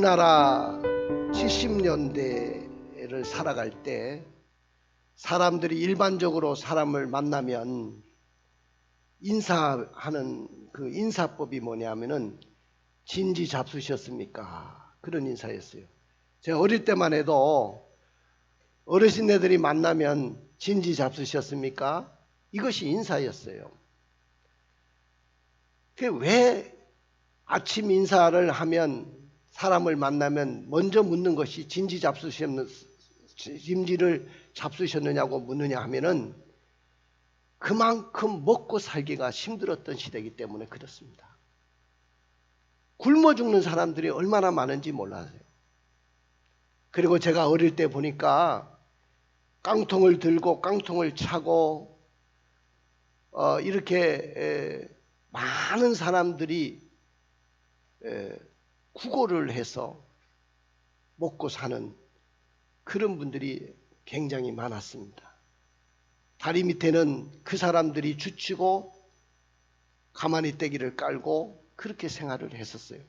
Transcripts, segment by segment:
우리나라 70년대를 살아갈 때 사람들이 일반적으로 사람을 만나면 인사하는 그 인사법이 뭐냐면은 진지 잡수셨습니까? 그런 인사였어요. 제가 어릴 때만 해도 어르신네들이 만나면 진지 잡수셨습니까? 이것이 인사였어요. 왜 아침 인사를 하면 사람을 만나면 먼저 묻는 것이 진지를 잡수셨느냐고 묻느냐 하면은 그만큼 먹고 살기가 힘들었던 시대이기 때문에 그렇습니다. 굶어 죽는 사람들이 얼마나 많은지 몰라요. 그리고 제가 어릴 때 보니까 깡통을 들고 깡통을 차고 이렇게 많은 사람들이 구걸을 해서 먹고 사는 그런 분들이 굉장히 많았습니다. 다리 밑에는 그 사람들이 주치고 가만히 떼기를 깔고 그렇게 생활을 했었어요.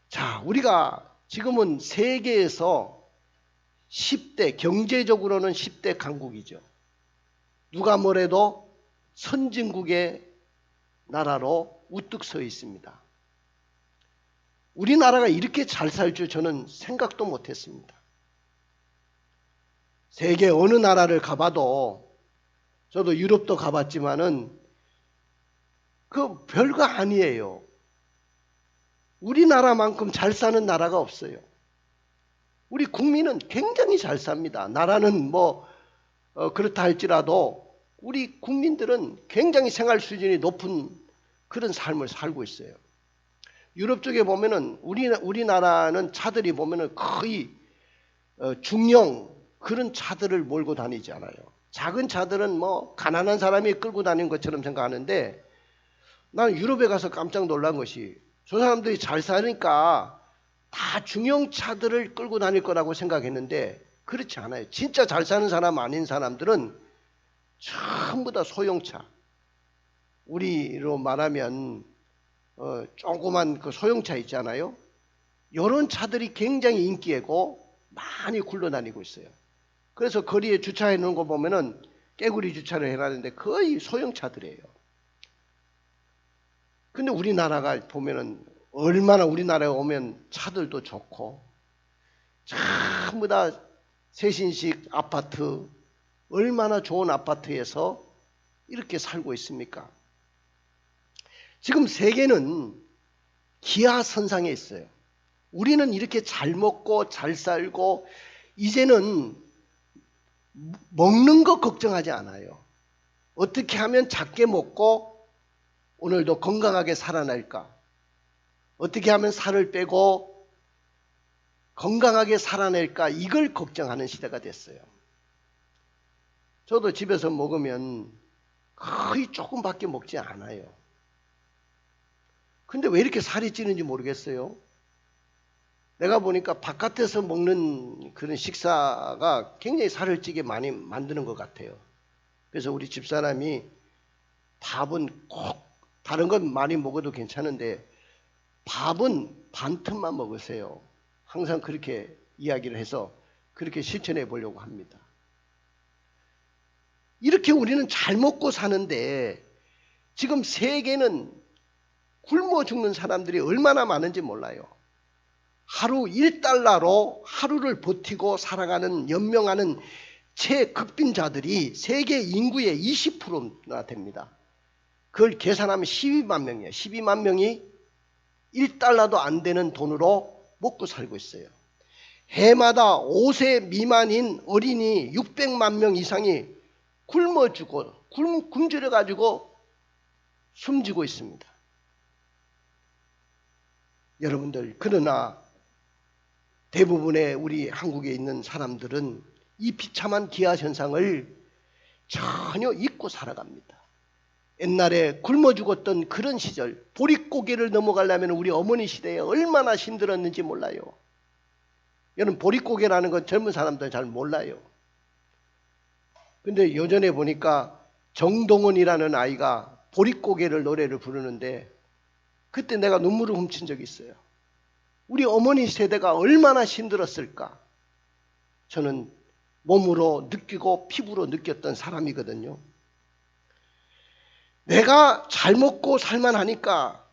자, 우리가 지금은 세계에서 10대, 경제적으로는 10대 강국이죠. 누가 뭐래도 선진국의 나라로 우뚝 서 있습니다. 우리나라가 이렇게 잘 살 줄 저는 생각도 못했습니다. 세계 어느 나라를 가봐도, 저도 유럽도 가봤지만은 그 별거 아니에요. 우리나라만큼 잘 사는 나라가 없어요. 우리 국민은 굉장히 잘 삽니다. 나라는 그렇다 할지라도 우리 국민들은 굉장히 생활 수준이 높은 그런 삶을 살고 있어요. 유럽 쪽에 보면은 우리나라는 차들이 보면은 거의 중형 그런 차들을 몰고 다니지 않아요. 작은 차들은 가난한 사람이 끌고 다니는 것처럼 생각하는데, 나는 유럽에 가서 깜짝 놀란 것이 저 사람들이 잘 사니까 다 중형 차들을 끌고 다닐 거라고 생각했는데 그렇지 않아요. 진짜 잘 사는 사람 아닌 사람들은 전부 다 소형차. 우리로 말하면 조그만 그 소형차 있잖아요. 이런 차들이 굉장히 인기있고 많이 굴러다니고 있어요. 그래서 거리에 주차해 놓은 거 보면은 깨구리 주차를 해놨는데 거의 소형차들이에요. 근데 우리나라가 보면은 얼마나, 우리나라에 오면 차들도 좋고 전부 다 최신식 아파트, 얼마나 좋은 아파트에서 이렇게 살고 있습니까? 지금 세계는 기하선상에 있어요. 우리는 이렇게 잘 먹고 잘 살고 이제는 먹는 거 걱정하지 않아요. 어떻게 하면 작게 먹고 오늘도 건강하게 살아날까? 어떻게 하면 살을 빼고 건강하게 살아낼까? 이걸 걱정하는 시대가 됐어요. 저도 집에서 먹으면 거의 조금밖에 먹지 않아요. 근데 왜 이렇게 살이 찌는지 모르겠어요. 내가 보니까 바깥에서 먹는 그런 식사가 굉장히 살을 찌게 많이 만드는 것 같아요. 그래서 우리 집사람이 밥은 꼭, 다른 건 많이 먹어도 괜찮은데 밥은 반 틈만 먹으세요. 항상 그렇게 이야기를 해서 그렇게 실천해 보려고 합니다. 이렇게 우리는 잘 먹고 사는데 지금 세계는 굶어 죽는 사람들이 얼마나 많은지 몰라요. 하루 1달러로 하루를 버티고 살아가는, 연명하는 최극빈자들이 세계 인구의 20%나 됩니다. 그걸 계산하면 12만 명이에요. 12만 명이 1달러도 안 되는 돈으로 먹고 살고 있어요. 해마다 5세 미만인 어린이 600만 명 이상이 굶어 죽고 굶주려 가지고 숨지고 있습니다. 여러분들, 그러나 대부분의 우리 한국에 있는 사람들은 이 비참한 기아현상을 전혀 잊고 살아갑니다. 옛날에 굶어 죽었던 그런 시절, 보릿고개를 넘어가려면 우리 어머니 시대에 얼마나 힘들었는지 몰라요. 여러분, 보릿고개라는 건 젊은 사람들은 잘 몰라요. 근데 예전에 보니까 정동원이라는 아이가 보릿고개를 노래를 부르는데 그때 내가 눈물을 훔친 적이 있어요. 우리 어머니 세대가 얼마나 힘들었을까? 저는 몸으로 느끼고 피부로 느꼈던 사람이거든요. 내가 잘 먹고 살만하니까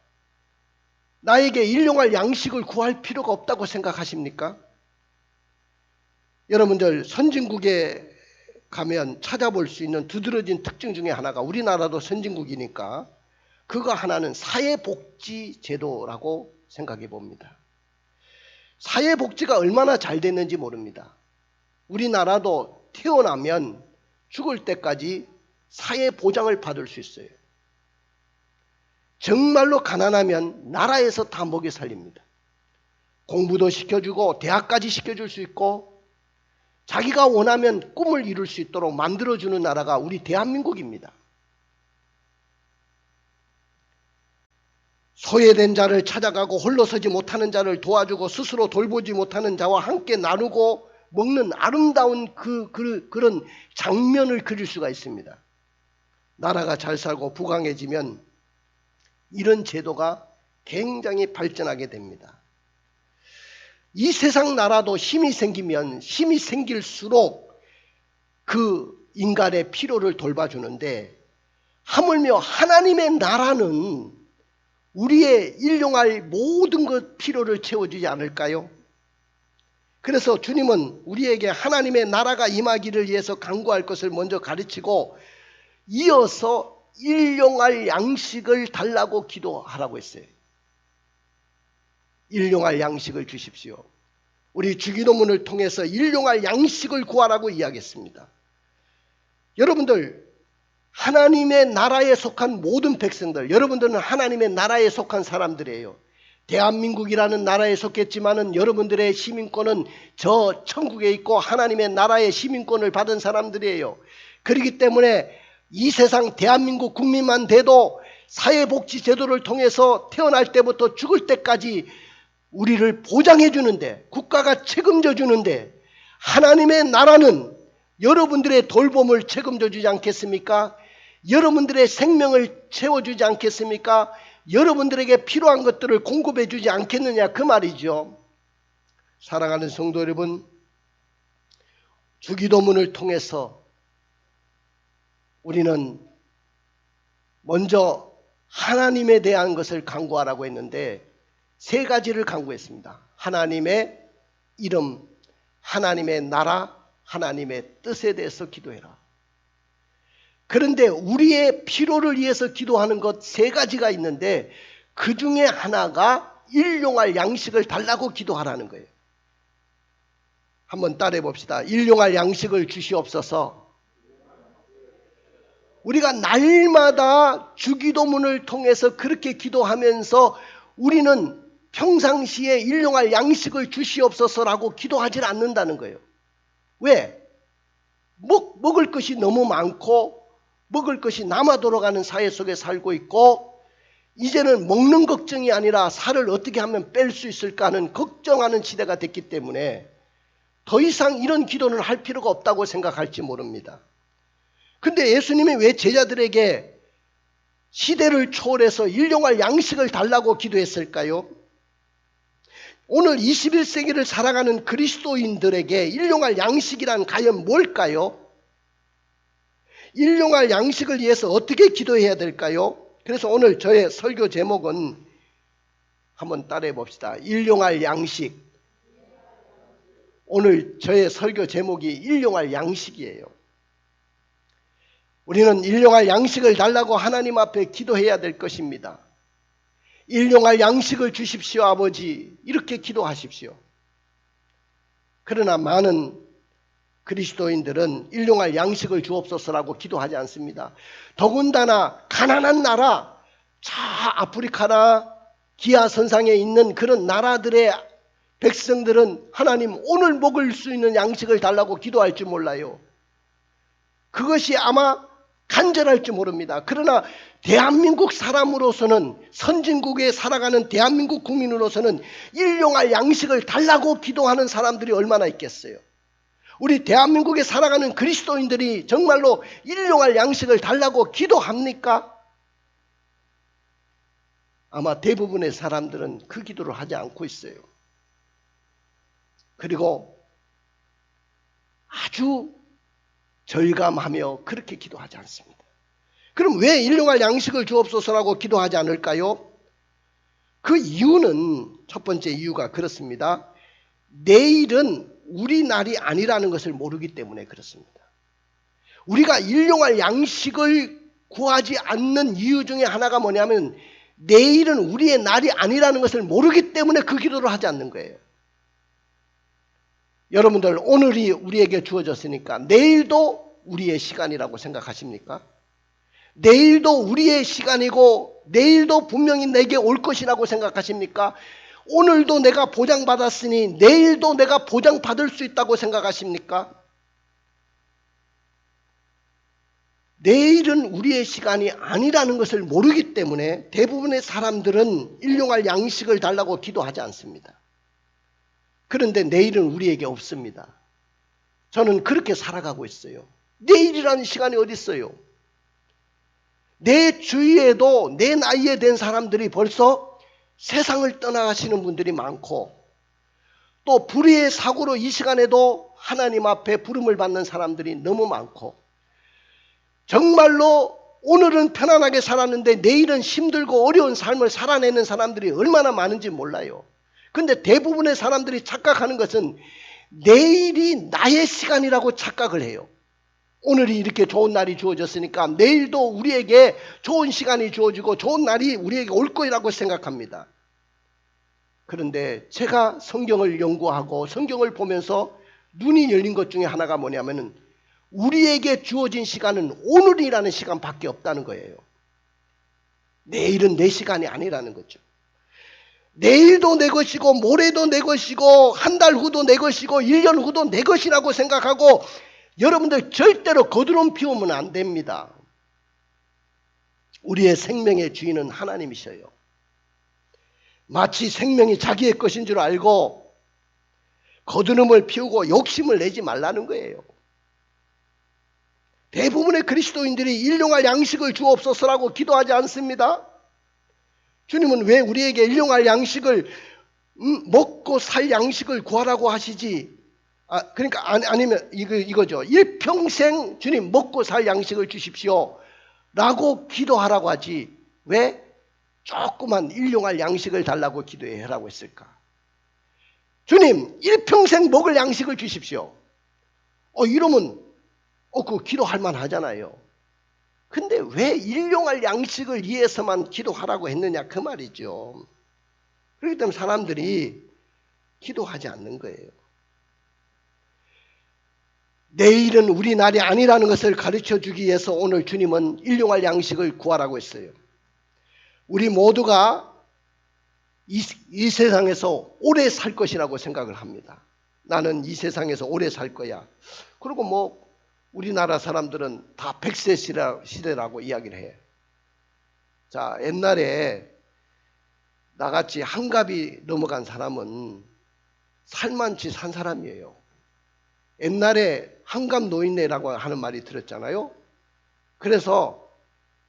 나에게 일용할 양식을 구할 필요가 없다고 생각하십니까? 여러분들 선진국에 가면 찾아볼 수 있는 두드러진 특징 중에 하나가, 우리나라도 선진국이니까 그거 하나는 사회복지제도라고 생각해 봅니다. 사회복지가 얼마나 잘 됐는지 모릅니다. 우리나라도 태어나면 죽을 때까지 사회보장을 받을 수 있어요. 정말로 가난하면 나라에서 다 먹여 살립니다. 공부도 시켜주고 대학까지 시켜줄 수 있고 자기가 원하면 꿈을 이룰 수 있도록 만들어주는 나라가 우리 대한민국입니다. 소외된 자를 찾아가고 홀로 서지 못하는 자를 도와주고 스스로 돌보지 못하는 자와 함께 나누고 먹는 아름다운 그런 장면을 그릴 수가 있습니다. 나라가 잘 살고 부강해지면 이런 제도가 굉장히 발전하게 됩니다. 이 세상 나라도 힘이 생기면 힘이 생길수록 그 인간의 필요를 돌봐주는데, 하물며 하나님의 나라는 우리의 일용할 모든 것 필요를 채워주지 않을까요? 그래서 주님은 우리에게 하나님의 나라가 임하기를 위해서 간구할 것을 먼저 가르치고 이어서 일용할 양식을 달라고 기도하라고 했어요. 일용할 양식을 주십시오. 우리 주기도문을 통해서 일용할 양식을 구하라고 이야기했습니다. 여러분들, 하나님의 나라에 속한 모든 백성들, 여러분들은 하나님의 나라에 속한 사람들이에요. 대한민국이라는 나라에 속했지만은 여러분들의 시민권은 저 천국에 있고 하나님의 나라의 시민권을 받은 사람들이에요. 그렇기 때문에 이 세상 대한민국 국민만 돼도 사회복지제도를 통해서 태어날 때부터 죽을 때까지 우리를 보장해 주는데, 국가가 책임져 주는데, 하나님의 나라는 여러분들의 돌봄을 책임져 주지 않겠습니까? 여러분들의 생명을 채워주지 않겠습니까? 여러분들에게 필요한 것들을 공급해 주지 않겠느냐, 그 말이죠. 사랑하는 성도 여러분, 주기도문을 통해서 우리는 먼저 하나님에 대한 것을 간구하라고 했는데 세 가지를 간구했습니다. 하나님의 이름, 하나님의 나라, 하나님의 뜻에 대해서 기도해라. 그런데 우리의 필요를 위해서 기도하는 것 세 가지가 있는데 그 중에 하나가 일용할 양식을 달라고 기도하라는 거예요. 한번 따라해 봅시다. 일용할 양식을 주시옵소서. 우리가 날마다 주기도문을 통해서 그렇게 기도하면서 우리는 평상시에 일용할 양식을 주시옵소서라고 기도하지 않는다는 거예요. 왜? 먹을 것이 너무 많고 먹을 것이 남아 돌아가는 사회 속에 살고 있고, 이제는 먹는 걱정이 아니라 살을 어떻게 하면 뺄 수 있을까 하는 걱정하는 시대가 됐기 때문에 더 이상 이런 기도는 할 필요가 없다고 생각할지 모릅니다. 근데 예수님이 왜 제자들에게 시대를 초월해서 일용할 양식을 달라고 기도했을까요? 오늘 21세기를 살아가는 그리스도인들에게 일용할 양식이란 과연 뭘까요? 일용할 양식을 위해서 어떻게 기도해야 될까요? 그래서 오늘 저의 설교 제목은 한번 따라해 봅시다. 일용할 양식. 오늘 저의 설교 제목이 일용할 양식이에요. 우리는 일용할 양식을 달라고 하나님 앞에 기도해야 될 것입니다. 일용할 양식을 주십시오, 아버지. 이렇게 기도하십시오. 그러나 많은 그리스도인들은 일용할 양식을 주옵소서라고 기도하지 않습니다. 더군다나 가난한 나라, 저 아프리카나 기아선상에 있는 그런 나라들의 백성들은 하나님 오늘 먹을 수 있는 양식을 달라고 기도할 줄 몰라요. 그것이 아마 간절할지 모릅니다. 그러나 대한민국 사람으로서는, 선진국에 살아가는 대한민국 국민으로서는 일용할 양식을 달라고 기도하는 사람들이 얼마나 있겠어요. 우리 대한민국에 살아가는 그리스도인들이 정말로 일용할 양식을 달라고 기도합니까? 아마 대부분의 사람들은 그 기도를 하지 않고 있어요. 그리고 아주 절감하며 그렇게 기도하지 않습니다. 그럼 왜 일용할 양식을 주옵소서라고 기도하지 않을까요? 그 이유는 첫 번째 이유가 그렇습니다. 내일은 우리 날이 아니라는 것을 모르기 때문에 그렇습니다. 우리가 일용할 양식을 구하지 않는 이유 중에 하나가 뭐냐면 내일은 우리의 날이 아니라는 것을 모르기 때문에 그 기도를 하지 않는 거예요. 여러분들 오늘이 우리에게 주어졌으니까 내일도 우리의 시간이라고 생각하십니까? 내일도 우리의 시간이고 내일도 분명히 내게 올 것이라고 생각하십니까? 오늘도 내가 보장받았으니 내일도 내가 보장받을 수 있다고 생각하십니까? 내일은 우리의 시간이 아니라는 것을 모르기 때문에 대부분의 사람들은 일용할 양식을 달라고 기도하지 않습니다. 그런데 내일은 우리에게 없습니다. 저는 그렇게 살아가고 있어요. 내일이라는 시간이 어디 있어요? 내 주위에도 내 나이에 된 사람들이 벌써 세상을 떠나가시는 분들이 많고 또 불의의 사고로 이 시간에도 하나님 앞에 부름을 받는 사람들이 너무 많고 정말로 오늘은 편안하게 살았는데 내일은 힘들고 어려운 삶을 살아내는 사람들이 얼마나 많은지 몰라요. 그런데 대부분의 사람들이 착각하는 것은 내일이 나의 시간이라고 착각을 해요. 오늘이 이렇게 좋은 날이 주어졌으니까 내일도 우리에게 좋은 시간이 주어지고 좋은 날이 우리에게 올 거라고 생각합니다. 그런데 제가 성경을 연구하고 성경을 보면서 눈이 열린 것 중에 하나가 뭐냐면은 우리에게 주어진 시간은 오늘이라는 시간밖에 없다는 거예요. 내일은 내 시간이 아니라는 거죠. 내일도 내 것이고 모레도 내 것이고 한 달 후도 내 것이고 1년 후도 내 것이라고 생각하고 여러분들 절대로 거두름 피우면 안 됩니다. 우리의 생명의 주인은 하나님이셔요. 마치 생명이 자기의 것인 줄 알고 거두름을 피우고 욕심을 내지 말라는 거예요. 대부분의 그리스도인들이 일용할 양식을 주옵소서라고 기도하지 않습니다. 주님은 왜 우리에게 일용할 양식을 먹고 살 양식을 구하라고 하시지? 그러니까 아니면 이거죠. 일평생 주님 먹고 살 양식을 주십시오 라고 기도하라고 하지 왜 조그만 일용할 양식을 달라고 기도하라고 했을까? 주님 일평생 먹을 양식을 주십시오. 이러면 그 기도할 만하잖아요. 근데 왜 일용할 양식을 위해서만 기도하라고 했느냐 그 말이죠. 그렇기 때문에 사람들이 기도하지 않는 거예요. 내일은 우리 날이 아니라는 것을 가르쳐주기 위해서 오늘 주님은 일용할 양식을 구하라고 했어요. 우리 모두가 이 세상에서 오래 살 것이라고 생각을 합니다. 나는 이 세상에서 오래 살 거야. 그리고 우리나라 사람들은 다 100세 시대라고 이야기를 해. 자, 옛날에 나같이 한갑이 넘어간 사람은 살만치 산 사람이에요. 옛날에 한갑 노인네라고 하는 말이 들었잖아요. 그래서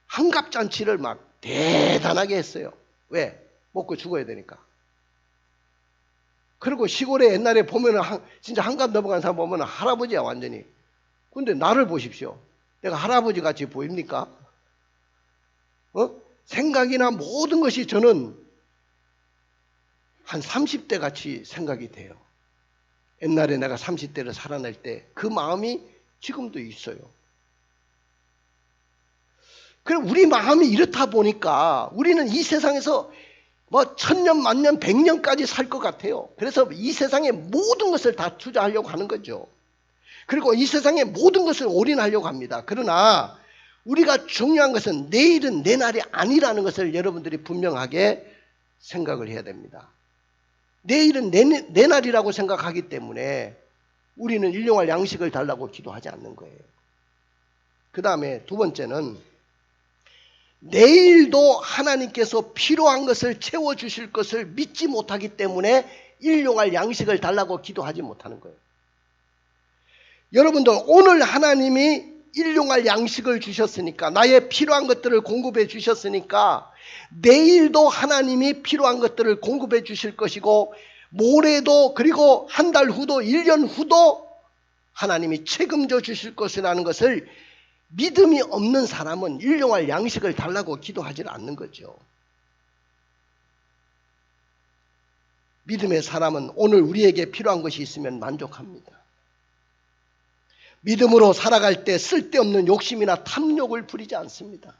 한갑잔치를 막 대단하게 했어요. 왜? 먹고 죽어야 되니까. 그리고 시골에 옛날에 보면은 진짜 한갑 넘어간 사람 보면 할아버지야 완전히. 근데 나를 보십시오. 내가 할아버지 같이 보입니까? 생각이나 모든 것이 저는 한 30대 같이 생각이 돼요. 옛날에 내가 30대를 살아낼 때 그 마음이 지금도 있어요. 그럼 우리 마음이 이렇다 보니까 우리는 이 세상에서 1000년, 만년, 100년까지 살 것 같아요. 그래서 이 세상의 모든 것을 다 투자하려고 하는 거죠. 그리고 이 세상의 모든 것을 올인하려고 합니다. 그러나 우리가 중요한 것은 내일은 내 날이 아니라는 것을 여러분들이 분명하게 생각을 해야 됩니다. 내일은 내 날이라고 생각하기 때문에 우리는 일용할 양식을 달라고 기도하지 않는 거예요. 그 다음에 두 번째는 내일도 하나님께서 필요한 것을 채워주실 것을 믿지 못하기 때문에 일용할 양식을 달라고 기도하지 못하는 거예요. 여러분들 오늘 하나님이 일용할 양식을 주셨으니까 나의 필요한 것들을 공급해 주셨으니까 내일도 하나님이 필요한 것들을 공급해 주실 것이고 모레도 그리고 한 달 후도 1년 후도 하나님이 책임져 주실 것이라는 것을 믿음이 없는 사람은 일용할 양식을 달라고 기도하지 않는 거죠. 믿음의 사람은 오늘 우리에게 필요한 것이 있으면 만족합니다. 믿음으로 살아갈 때 쓸데없는 욕심이나 탐욕을 부리지 않습니다.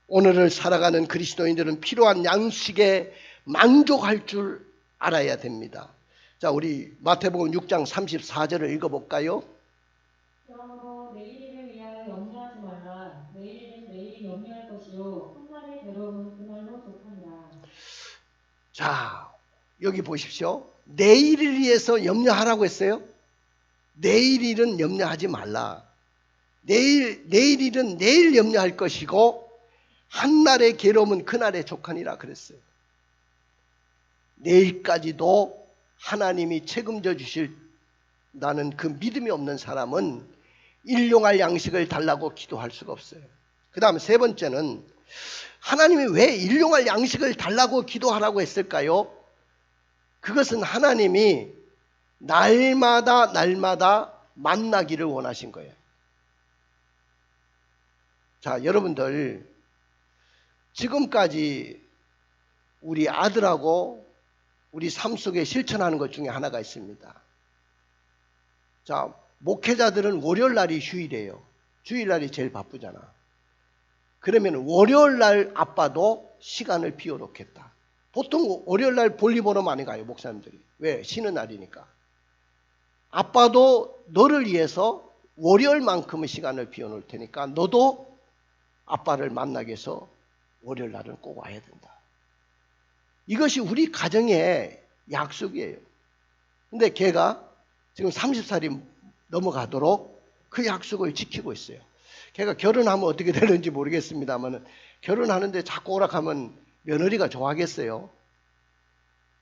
오늘을 살아가는 그리스도인들은 필요한 양식에 만족할 줄 알아야 됩니다. 자, 우리 마태복음 6장 34절을 읽어볼까요? 그러므로 내일을 위하여 염려하지 말라. 내일은 내일이 염려할 것이요 훗날의 괴로움은 그날로 족하니라. 자, 여기 보십시오. 내일을 위해서 염려하라고 했어요. 내일 일은 염려하지 말라. 내일 일은 내일 염려할 것이고 한날의 괴로움은 그날의 족하니라 그랬어요. 내일까지도 하나님이 책임져 주실다는 그 믿음이 없는 사람은 일용할 양식을 달라고 기도할 수가 없어요. 그 다음 세 번째는 하나님이 왜 일용할 양식을 달라고 기도하라고 했을까요? 그것은 하나님이 날마다 만나기를 원하신 거예요. 자, 여러분들 지금까지 우리 아들하고 우리 삶 속에 실천하는 것 중에 하나가 있습니다. 자, 목회자들은 월요일날이 휴일이에요. 주일날이 제일 바쁘잖아. 그러면 월요일날 아빠도 시간을 비워놓겠다. 보통 월요일날 볼일보러 많이 가요, 목사님들이. 왜? 쉬는 날이니까. 아빠도 너를 위해서 월요일만큼의 시간을 비워놓을 테니까 너도 아빠를 만나기 위해서 월요일날은 꼭 와야 된다. 이것이 우리 가정의 약속이에요. 근데 걔가 지금 30살이 넘어가도록 그 약속을 지키고 있어요. 걔가 결혼하면 어떻게 되는지 모르겠습니다만 결혼하는데 자꾸 오락하면 며느리가 좋아하겠어요.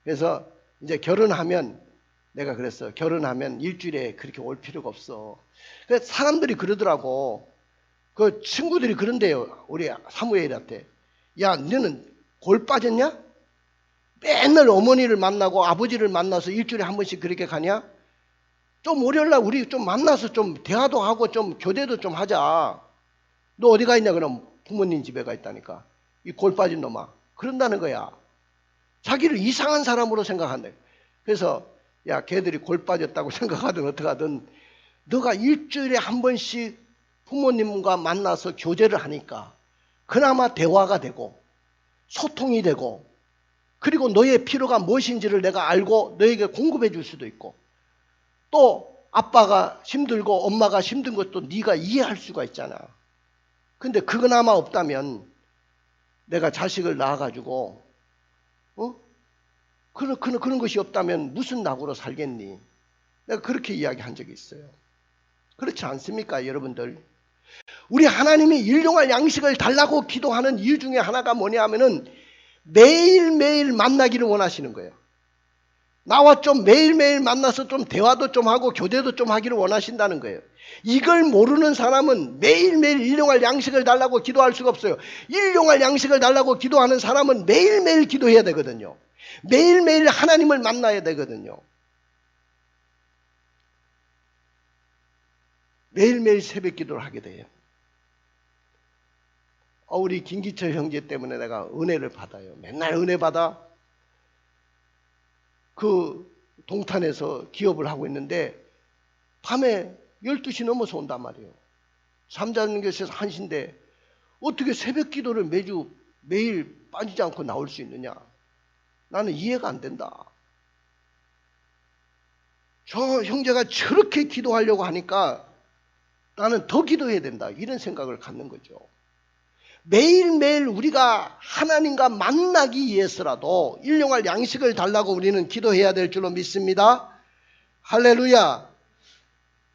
그래서 이제 결혼하면 내가 그랬어. 결혼하면 일주일에 그렇게 올 필요가 없어. 그래서 사람들이 그러더라고. 그 친구들이 그런데요. 우리 사무엘한테. 야, 너는 골 빠졌냐? 맨날 어머니를 만나고 아버지를 만나서 일주일에 한 번씩 그렇게 가냐? 좀 월요일날 우리 좀 만나서 좀 대화도 하고 좀 교대도 좀 하자. 너 어디 가 있냐? 그럼 부모님 집에 가 있다니까. 이 골 빠진 놈아. 그런다는 거야. 자기를 이상한 사람으로 생각한다. 그래서 야, 걔들이 골 빠졌다고 생각하든 어떡하든 너가 일주일에 한 번씩 부모님과 만나서 교제를 하니까 그나마 대화가 되고 소통이 되고 그리고 너의 필요가 무엇인지를 내가 알고 너에게 공급해 줄 수도 있고 또 아빠가 힘들고 엄마가 힘든 것도 네가 이해할 수가 있잖아. 근데 그거나마 없다면 내가 자식을 낳아가지고 그런 것이 없다면 무슨 낙으로 살겠니? 내가 그렇게 이야기한 적이 있어요. 그렇지 않습니까, 여러분들? 우리 하나님이 일용할 양식을 달라고 기도하는 이유 중에 하나가 뭐냐면은 매일매일 만나기를 원하시는 거예요. 나와 좀 매일매일 만나서 좀 대화도 좀 하고 교대도 좀 하기를 원하신다는 거예요. 이걸 모르는 사람은 매일매일 일용할 양식을 달라고 기도할 수가 없어요. 일용할 양식을 달라고 기도하는 사람은 매일매일 기도해야 되거든요. 매일매일 하나님을 만나야 되거든요. 매일매일 새벽 기도를 하게 돼요. 우리 김기철 형제 때문에 내가 은혜를 받아요. 맨날 은혜 받아. 그 동탄에서 기업을 하고 있는데 밤에 12시 넘어서 온단 말이에요. 잠자는 것에서 1시인데 어떻게 새벽 기도를 매일 빠지지 않고 나올 수 있느냐. 나는 이해가 안 된다. 저 형제가 저렇게 기도하려고 하니까 나는 더 기도해야 된다. 이런 생각을 갖는 거죠. 매일매일 우리가 하나님과 만나기 위해서라도 일용할 양식을 달라고 우리는 기도해야 될 줄로 믿습니다. 할렐루야.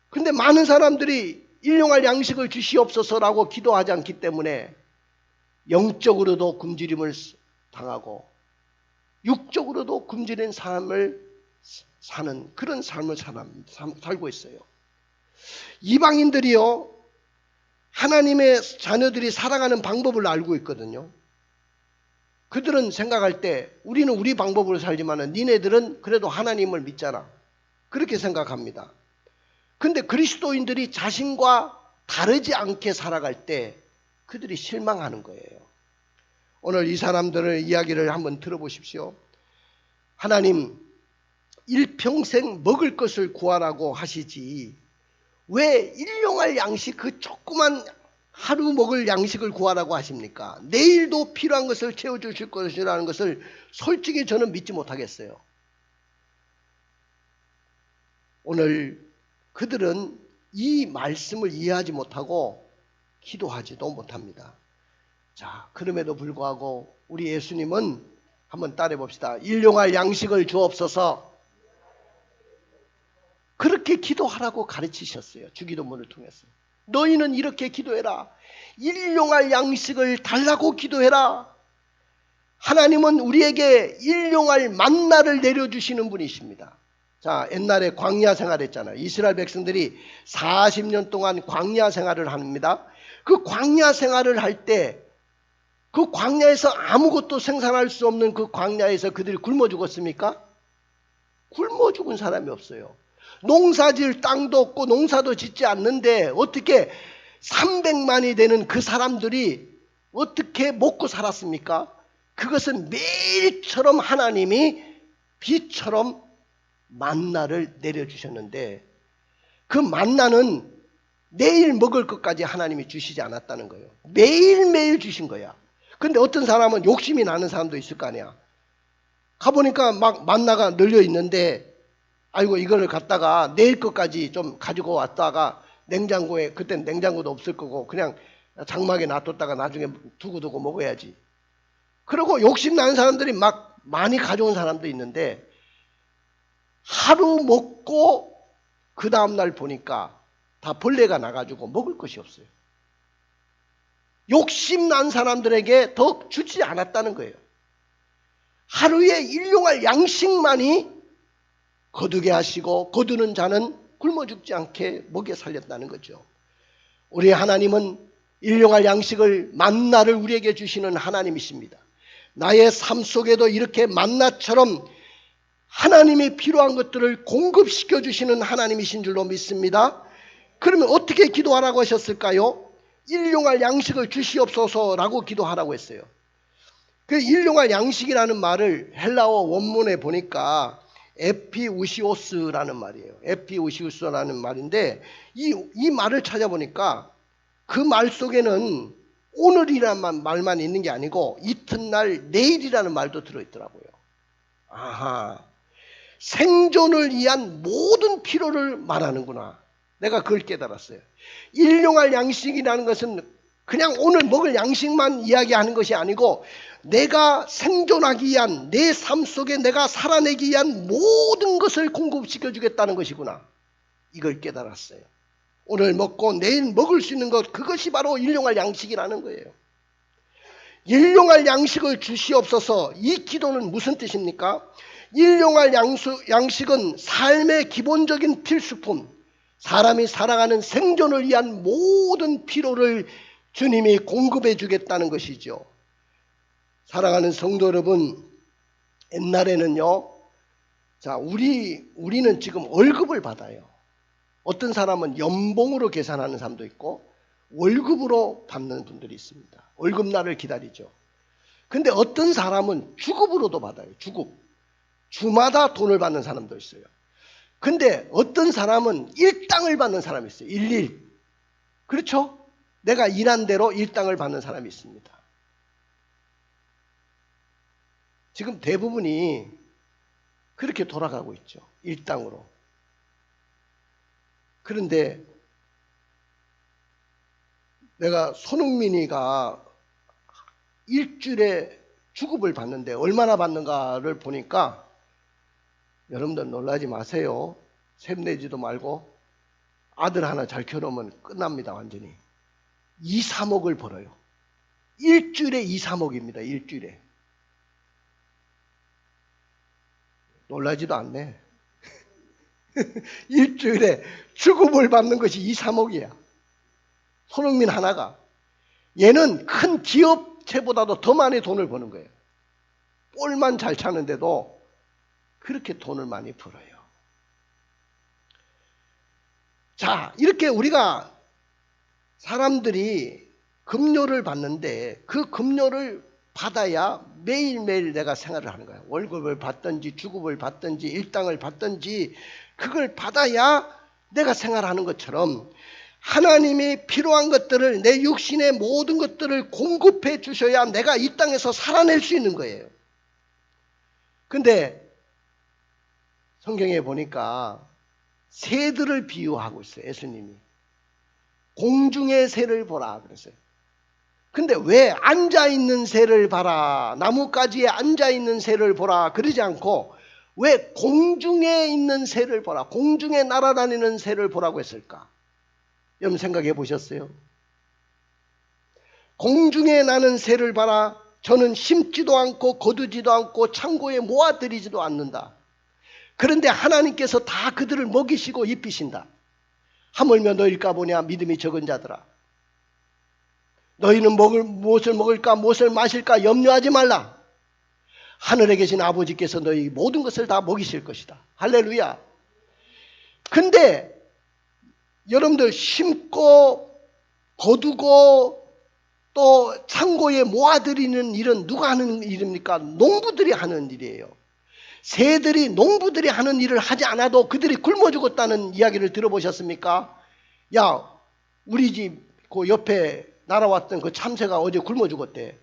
근데 많은 사람들이 일용할 양식을 주시옵소서라고 기도하지 않기 때문에 영적으로도 굶주림을 당하고 육적으로도 굶주린 삶을 사는 그런 삶을 살고 있어요. 이방인들이요, 하나님의 자녀들이 살아가는 방법을 알고 있거든요. 그들은 생각할 때 우리는 우리 방법으로 살지만 니네들은 그래도 하나님을 믿잖아. 그렇게 생각합니다. 근데 그리스도인들이 자신과 다르지 않게 살아갈 때 그들이 실망하는 거예요. 오늘 이 사람들의 이야기를 한번 들어보십시오. 하나님 일평생 먹을 것을 구하라고 하시지 왜 일용할 양식 그 조그만 하루 먹을 양식을 구하라고 하십니까? 내일도 필요한 것을 채워주실 것이라는 것을 솔직히 저는 믿지 못하겠어요. 오늘 그들은 이 말씀을 이해하지 못하고 기도하지도 못합니다. 자, 그럼에도 불구하고 우리 예수님은 한번 따라해 봅시다. 일용할 양식을 주옵소서. 그렇게 기도하라고 가르치셨어요. 주기도문을 통해서. 너희는 이렇게 기도해라. 일용할 양식을 달라고 기도해라. 하나님은 우리에게 일용할 만나를 내려주시는 분이십니다. 자, 옛날에 광야 생활했잖아요. 이스라엘 백성들이 40년 동안 광야 생활을 합니다. 그 광야 생활을 할 때 그 광야에서 아무것도 생산할 수 없는 그 광야에서 그들이 굶어 죽었습니까? 굶어 죽은 사람이 없어요. 농사질 땅도 없고 농사도 짓지 않는데 어떻게 300만이 되는 그 사람들이 어떻게 먹고 살았습니까? 그것은 매일처럼 하나님이 비처럼 만나를 내려주셨는데 그 만나는 내일 먹을 것까지 하나님이 주시지 않았다는 거예요. 매일매일 주신 거야. 근데 어떤 사람은 욕심이 나는 사람도 있을 거 아니야. 가보니까 막 만나가 널려 있는데 아이고 이거를 갖다가 내일 것까지 좀 가지고 왔다가 냉장고에, 그때는 냉장고도 없을 거고 그냥 장막에 놔뒀다가 나중에 두고두고 먹어야지. 그리고 욕심 나는 사람들이 막 많이 가져온 사람도 있는데 하루 먹고 그 다음날 보니까 다 벌레가 나가지고 먹을 것이 없어요. 욕심 난 사람들에게 더 주지 않았다는 거예요. 하루에 일용할 양식만이 거두게 하시고 거두는 자는 굶어 죽지 않게 먹여 살렸다는 거죠. 우리 하나님은 일용할 양식을 만나를 우리에게 주시는 하나님이십니다. 나의 삶 속에도 이렇게 만나처럼 하나님이 필요한 것들을 공급시켜 주시는 하나님이신 줄로 믿습니다. 그러면 어떻게 기도하라고 하셨을까요? 일용할 양식을 주시옵소서라고 기도하라고 했어요. 그 일용할 양식이라는 말을 헬라어 원문에 보니까 에피우시오스라는 말이에요. 에피우시오스라는 말인데 이 말을 찾아보니까 그 말 속에는 오늘이라는 말만 있는 게 아니고 이튿날 내일이라는 말도 들어있더라고요. 아하, 생존을 위한 모든 필요를 말하는구나. 내가 그걸 깨달았어요. 일용할 양식이라는 것은 그냥 오늘 먹을 양식만 이야기하는 것이 아니고 내가 생존하기 위한 내 삶 속에 내가 살아내기 위한 모든 것을 공급시켜 주겠다는 것이구나. 이걸 깨달았어요. 오늘 먹고 내일 먹을 수 있는 것, 그것이 바로 일용할 양식이라는 거예요. 일용할 양식을 주시옵소서. 이 기도는 무슨 뜻입니까? 일용할 양식은 삶의 기본적인 필수품, 사람이 살아가는 생존을 위한 모든 필요를 주님이 공급해 주겠다는 것이죠. 사랑하는 성도 여러분, 옛날에는요, 자, 우리는 지금 월급을 받아요. 어떤 사람은 연봉으로 계산하는 사람도 있고 월급으로 받는 분들이 있습니다. 월급날을 기다리죠. 근데 어떤 사람은 주급으로도 받아요. 주급. 주마다 돈을 받는 사람도 있어요. 근데 어떤 사람은 일당을 받는 사람이 있어요. 일일. 그렇죠? 내가 일한 대로 일당을 받는 사람이 있습니다. 지금 대부분이 그렇게 돌아가고 있죠. 일당으로. 그런데 내가 손흥민이가 일주일에 주급을 받는데 얼마나 받는가를 보니까 여러분들 놀라지 마세요. 샘내지도 말고 아들 하나 잘 키워놓으면 끝납니다. 완전히 2, 3억을 벌어요. 일주일에 2, 3억입니다. 일주일에. 놀라지도 않네. 일주일에 주급을 받는 것이 2, 3억이야. 손흥민 하나가. 얘는 큰 기업체보다도 더 많이 돈을 버는 거예요. 볼만 잘 차는데도 그렇게 돈을 많이 벌어요. 자, 이렇게 우리가 사람들이 급료를 받는데 그 급료를 받아야 매일매일 내가 생활을 하는 거야. 월급을 받든지 주급을 받든지 일당을 받든지 그걸 받아야 내가 생활하는 것처럼 하나님이 필요한 것들을, 내 육신의 모든 것들을 공급해 주셔야 내가 이 땅에서 살아낼 수 있는 거예요. 근데 성경에 보니까 새들을 비유하고 있어요. 예수님이 공중의 새를 보라 그랬어요. 근데 왜 앉아있는 새를 봐라, 나뭇가지에 앉아있는 새를 보라 그러지 않고 왜 공중에 있는 새를 보라, 공중에 날아다니는 새를 보라고 했을까? 여러분 생각해 보셨어요? 공중에 나는 새를 봐라. 저는 심지도 않고 거두지도 않고 창고에 모아들이지도 않는다. 그런데 하나님께서 다 그들을 먹이시고 입히신다. 하물며 너희일까 보냐 믿음이 적은 자들아. 너희는 무엇을 먹을까 무엇을 마실까 염려하지 말라. 하늘에 계신 아버지께서 너희 모든 것을 다 먹이실 것이다. 할렐루야. 근데 여러분들 심고 거두고 또 창고에 모아들이는 일은 누가 하는 일입니까? 농부들이 하는 일이에요. 새들이 농부들이 하는 일을 하지 않아도 그들이 굶어 죽었다는 이야기를 들어보셨습니까? 야, 우리 집 그 옆에 날아왔던 그 참새가 어제 굶어 죽었대.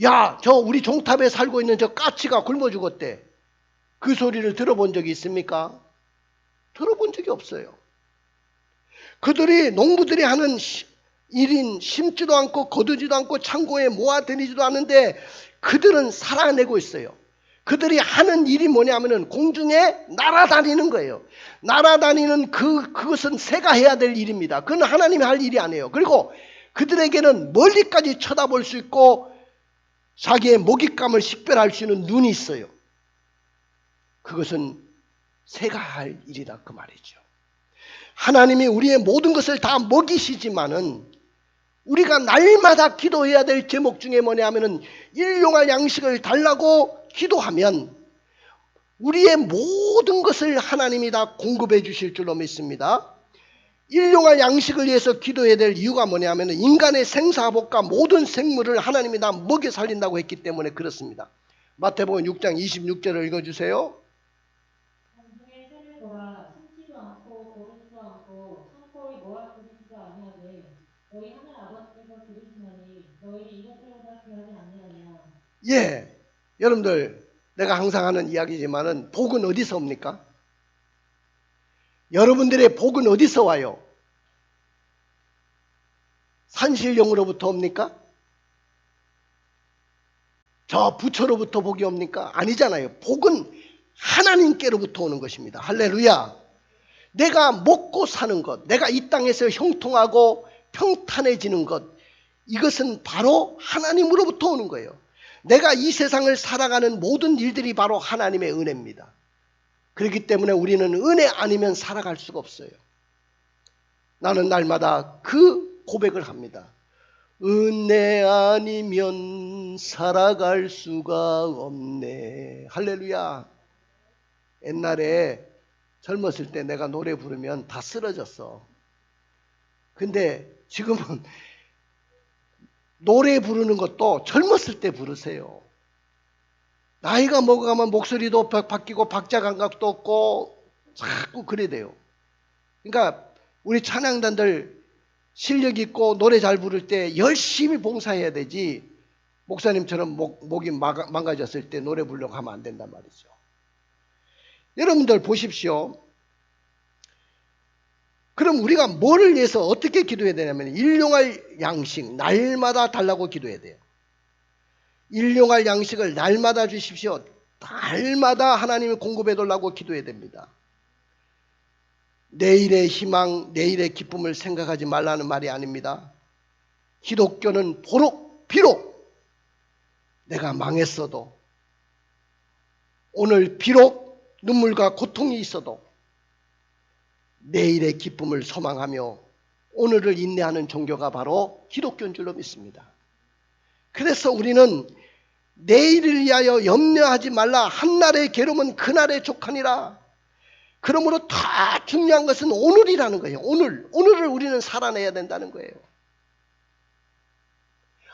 야, 저 우리 종탑에 살고 있는 저 까치가 굶어 죽었대. 그 소리를 들어본 적이 있습니까? 들어본 적이 없어요. 그들이 농부들이 하는 일인 심지도 않고 거두지도 않고 창고에 모아다니지도 않는데 그들은 살아내고 있어요. 그들이 하는 일이 뭐냐면은 공중에 날아다니는 거예요. 날아다니는 그것은 새가 해야 될 일입니다. 그건 하나님이 할 일이 아니에요. 그리고 그들에게는 멀리까지 쳐다볼 수 있고 자기의 먹잇감을 식별할 수 있는 눈이 있어요. 그것은 새가 할 일이다 그 말이죠. 하나님이 우리의 모든 것을 다 먹이시지만은 우리가 날마다 기도해야 될 제목 중에 뭐냐면은 일용할 양식을 달라고 기도하면 우리의 모든 것을 하나님이 다 공급해 주실 줄로 믿습니다. 일용할 양식을 위해서 기도해야 될 이유가 뭐냐면 인간의 생사복과 모든 생물을 하나님이 다 먹여 살린다고 했기 때문에 그렇습니다. 마태복음 6장 26절을 읽어주세요. 공중의 새를 보라. 심지도 않고 거두지도 않고 창고에 모아두지도 아니하되 너희 하늘 아버지께서 들으시나니 너희 이것들보다 귀하지 아니하냐. 예, 여러분들 내가 항상 하는 이야기지만은 복은 어디서 옵니까? 여러분들의 복은 어디서 와요? 산신령으로부터 옵니까? 저 부처로부터 복이 옵니까? 아니잖아요. 복은 하나님께로부터 오는 것입니다. 할렐루야. 내가 먹고 사는 것, 내가 이 땅에서 형통하고 평탄해지는 것, 이것은 바로 하나님으로부터 오는 거예요. 내가 이 세상을 살아가는 모든 일들이 바로 하나님의 은혜입니다. 그렇기 때문에 우리는 은혜 아니면 살아갈 수가 없어요. 나는 날마다 그 고백을 합니다. 은혜 아니면 살아갈 수가 없네. 할렐루야. 옛날에 젊었을 때 내가 노래 부르면 다 쓰러졌어. 근데 지금은 노래 부르는 것도 젊었을 때 부르세요. 나이가 먹어가면 목소리도 바뀌고 박자 감각도 없고 자꾸 그래야 돼요. 그러니까 우리 찬양단들 실력 있고 노래 잘 부를 때 열심히 봉사해야 되지 목사님처럼 목이 망가졌을 때 노래 부르려고 하면 안 된단 말이죠. 여러분들 보십시오. 그럼 우리가 뭐를 위해서 어떻게 기도해야 되냐면 일용할 양식 날마다 달라고 기도해야 돼요. 일용할 양식을 날마다 주십시오. 날마다 하나님이 공급해 달라고 기도해야 됩니다. 내일의 희망, 내일의 기쁨을 생각하지 말라는 말이 아닙니다. 기독교는 비록 내가 망했어도 오늘 비록 눈물과 고통이 있어도 내일의 기쁨을 소망하며 오늘을 인내하는 종교가 바로 기독교인 줄로 믿습니다. 그래서 우리는 내일을 위하여 염려하지 말라. 한날의 괴로움은 그날의 족하니라. 그러므로 더 중요한 것은 오늘이라는 거예요. 오늘을 우리는 살아내야 된다는 거예요.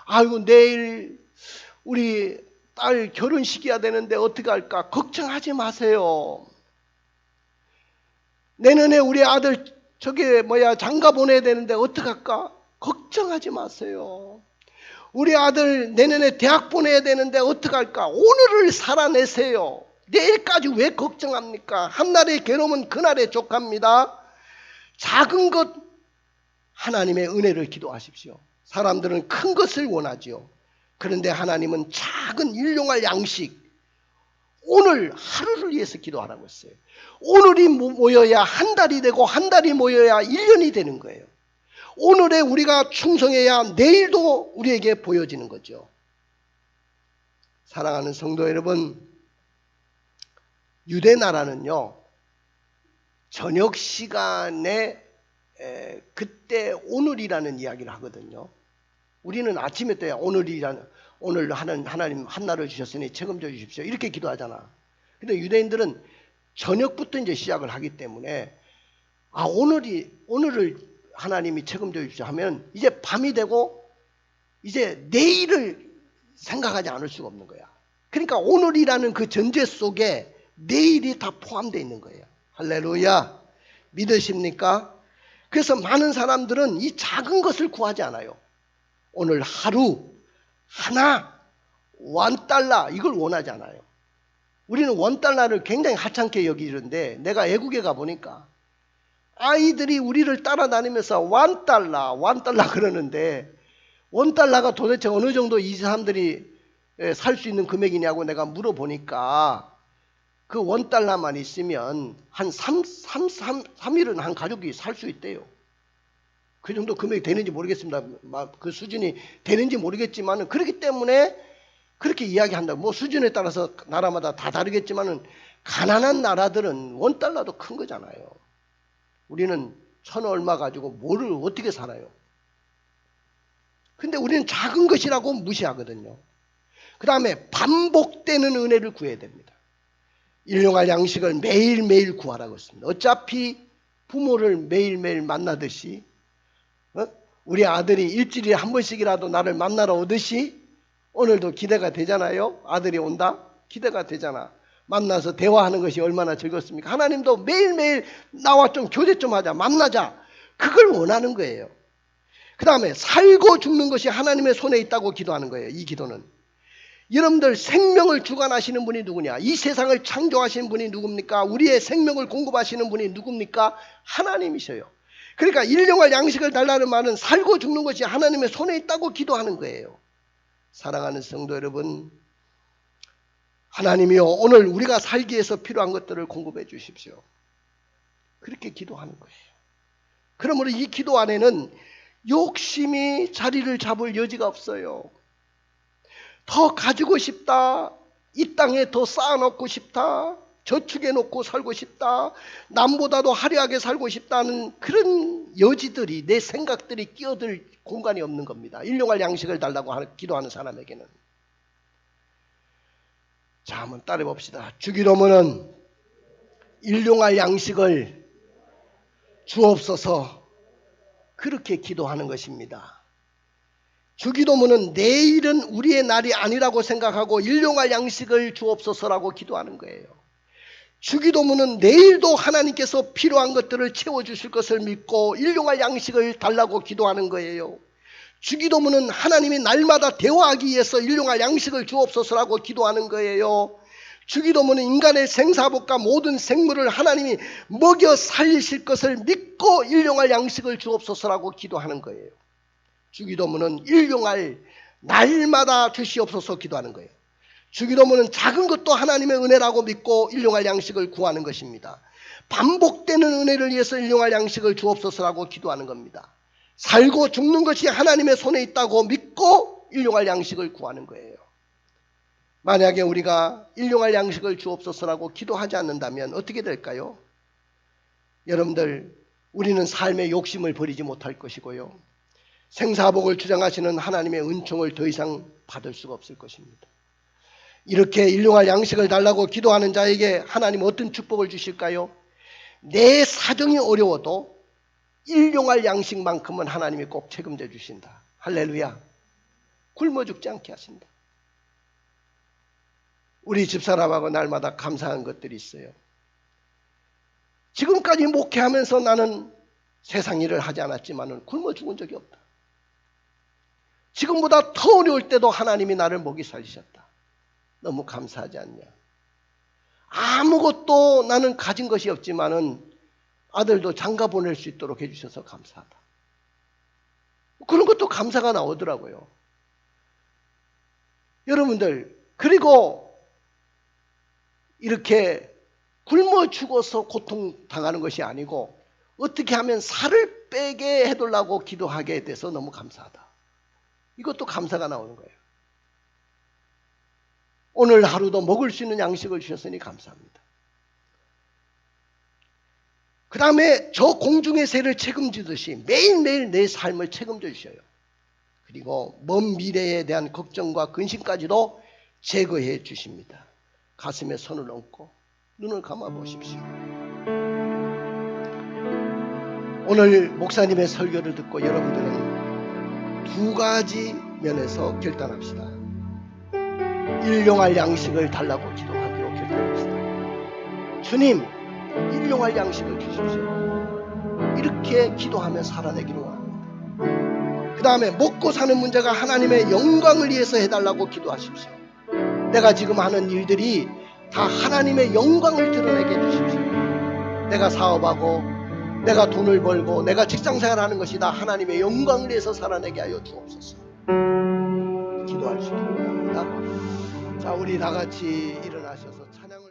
아이고 내일 우리 딸 결혼식이야 되는데 어떻게 할까? 걱정하지 마세요. 내년에 우리 아들 장가 보내야 되는데 어떡할까? 걱정하지 마세요. 우리 아들 내년에 대학 보내야 되는데 어떡할까? 오늘을 살아내세요. 내일까지 왜 걱정합니까? 한날의 괴로움은 그날의 족합니다. 작은 것 하나님의 은혜를 기도하십시오. 사람들은 큰 것을 원하지요. 그런데 하나님은 작은 일용할 양식, 오늘 하루를 위해서 기도하라고 했어요. 오늘이 모여야 한 달이 되고 한 달이 모여야 1년이 되는 거예요. 오늘에 우리가 충성해야 내일도 우리에게 보여지는 거죠. 사랑하는 성도 여러분, 유대 나라는요, 저녁 시간에 그때 오늘이라는 이야기를 하거든요. 우리는 아침에 때 오늘 하나님 한날을 주셨으니 책임져 주십시오 이렇게 기도하잖아. 근데 유대인들은 저녁부터 이제 시작을 하기 때문에 오늘을 하나님이 책임져 주십시오 하면 이제 밤이 되고 이제 내일을 생각하지 않을 수가 없는 거야. 그러니까 오늘이라는 그 전제 속에 내일이 다 포함되어 있는 거예요. 할렐루야. 믿으십니까? 그래서 많은 사람들은 이 작은 것을 구하지 않아요. 오늘 하루 하나 $1 이걸 원하지 않아요. 우리는 $1를 굉장히 하찮게 여기는데 내가 애국에 가보니까 아이들이 우리를 따라다니면서 $1 그러는데 $1가 도대체 어느 정도 이 사람들이 살 수 있는 금액이냐고 내가 물어보니까 그 $1만 있으면 한 3일은 한 가족이 살 수 있대요. 그 정도 금액이 되는지 모르겠습니다. 그 수준이 되는지 모르겠지만 그렇기 때문에 그렇게 이야기한다. 뭐 수준에 따라서 나라마다 다 다르겠지만 가난한 나라들은 $1도 큰 거잖아요. 우리는 1,000 얼마 가지고 뭐를 어떻게 살아요? 근데 우리는 작은 것이라고 무시하거든요. 그 다음에 반복되는 은혜를 구해야 됩니다. 일용할 양식을 매일매일 구하라고 했습니다. 어차피 부모를 매일매일 만나듯이 우리 아들이 일주일에 한 번씩이라도 나를 만나러 오듯이 오늘도 기대가 되잖아요. 아들이 온다? 기대가 되잖아. 만나서 대화하는 것이 얼마나 즐겁습니까? 하나님도 매일매일 나와 좀 교제 좀 하자. 만나자. 그걸 원하는 거예요. 그 다음에 살고 죽는 것이 하나님의 손에 있다고 기도하는 거예요. 이 기도는. 여러분들 생명을 주관하시는 분이 누구냐? 이 세상을 창조하신 분이 누굽니까? 우리의 생명을 공급하시는 분이 누굽니까? 하나님이셔요. 그러니까 일용할 양식을 달라는 말은 살고 죽는 것이 하나님의 손에 있다고 기도하는 거예요. 사랑하는 성도 여러분, 하나님이여 오늘 우리가 살기 위해서 필요한 것들을 공급해 주십시오. 그렇게 기도하는 거예요. 그러므로 이 기도 안에는 욕심이 자리를 잡을 여지가 없어요. 더 가지고 싶다. 이 땅에 더 쌓아놓고 싶다. 저축해 놓고 살고 싶다. 남보다도 화려하게 살고 싶다는 그런 여지들이 내 생각들이 끼어들 공간이 없는 겁니다. 일용할 양식을 달라고 기도하는 사람에게는. 자, 한번 따라해 봅시다. 주기도문은 일용할 양식을 주옵소서 그렇게 기도하는 것입니다. 주기도문은 내일은 우리의 날이 아니라고 생각하고 일용할 양식을 주옵소서라고 기도하는 거예요. 주기도문은 내일도 하나님께서 필요한 것들을 채워주실 것을 믿고 일용할 양식을 달라고 기도하는 거예요. 주기도문은 하나님이 날마다 대화하기 위해서 일용할 양식을 주옵소서라고 기도하는 거예요. 주기도문은 인간의 생사복과 모든 생물을 하나님이 먹여 살리실 것을 믿고 일용할 양식을 주옵소서라고 기도하는 거예요. 주기도문은 일용할 날마다 주시옵소서 기도하는 거예요. 주기도문은 작은 것도 하나님의 은혜라고 믿고 일용할 양식을 구하는 것입니다. 반복되는 은혜를 위해서 일용할 양식을 주옵소서라고 기도하는 겁니다. 살고 죽는 것이 하나님의 손에 있다고 믿고 일용할 양식을 구하는 거예요. 만약에 우리가 일용할 양식을 주옵소서라고 기도하지 않는다면 어떻게 될까요? 여러분들, 우리는 삶의 욕심을 버리지 못할 것이고요. 생사복을 주장하시는 하나님의 은총을 더 이상 받을 수가 없을 것입니다. 이렇게 일용할 양식을 달라고 기도하는 자에게 하나님 어떤 축복을 주실까요? 내 사정이 어려워도 일용할 양식만큼은 하나님이 꼭 책임져 주신다. 할렐루야. 굶어 죽지 않게 하신다. 우리 집사람하고 날마다 감사한 것들이 있어요. 지금까지 목회하면서 나는 세상 일을 하지 않았지만 굶어 죽은 적이 없다. 지금보다 더 어려울 때도 하나님이 나를 먹이 살리셨다. 너무 감사하지 않냐? 아무것도 나는 가진 것이 없지만은 아들도 장가 보낼 수 있도록 해주셔서 감사하다. 그런 것도 감사가 나오더라고요. 여러분들, 그리고 이렇게 굶어 죽어서 고통당하는 것이 아니고 어떻게 하면 살을 빼게 해달라고 기도하게 돼서 너무 감사하다. 이것도 감사가 나오는 거예요. 오늘 하루도 먹을 수 있는 양식을 주셨으니 감사합니다. 그 다음에 저 공중의 새를 책임지듯이 매일매일 내 삶을 책임져 주셔요. 그리고 먼 미래에 대한 걱정과 근심까지도 제거해 주십니다. 가슴에 손을 얹고 눈을 감아 보십시오. 오늘 목사님의 설교를 듣고 여러분들은 두 가지 면에서 결단합시다. 일용할 양식을 달라고 기도하기로 결단합시다. 주님, 일용할 양식을 주십시오. 이렇게 기도하며 살아내기로 합니다. 그 다음에 먹고 사는 문제가 하나님의 영광을 위해서 해달라고 기도하십시오. 내가 지금 하는 일들이 다 하나님의 영광을 드러내게 해주십시오. 내가 사업하고 내가 돈을 벌고 내가 직장생활하는 것이 다 하나님의 영광을 위해서 살아내게 하여 주옵소서. 기도할 수 있도록 합니다. 자, 우리 다 같이 일어나셔서 찬양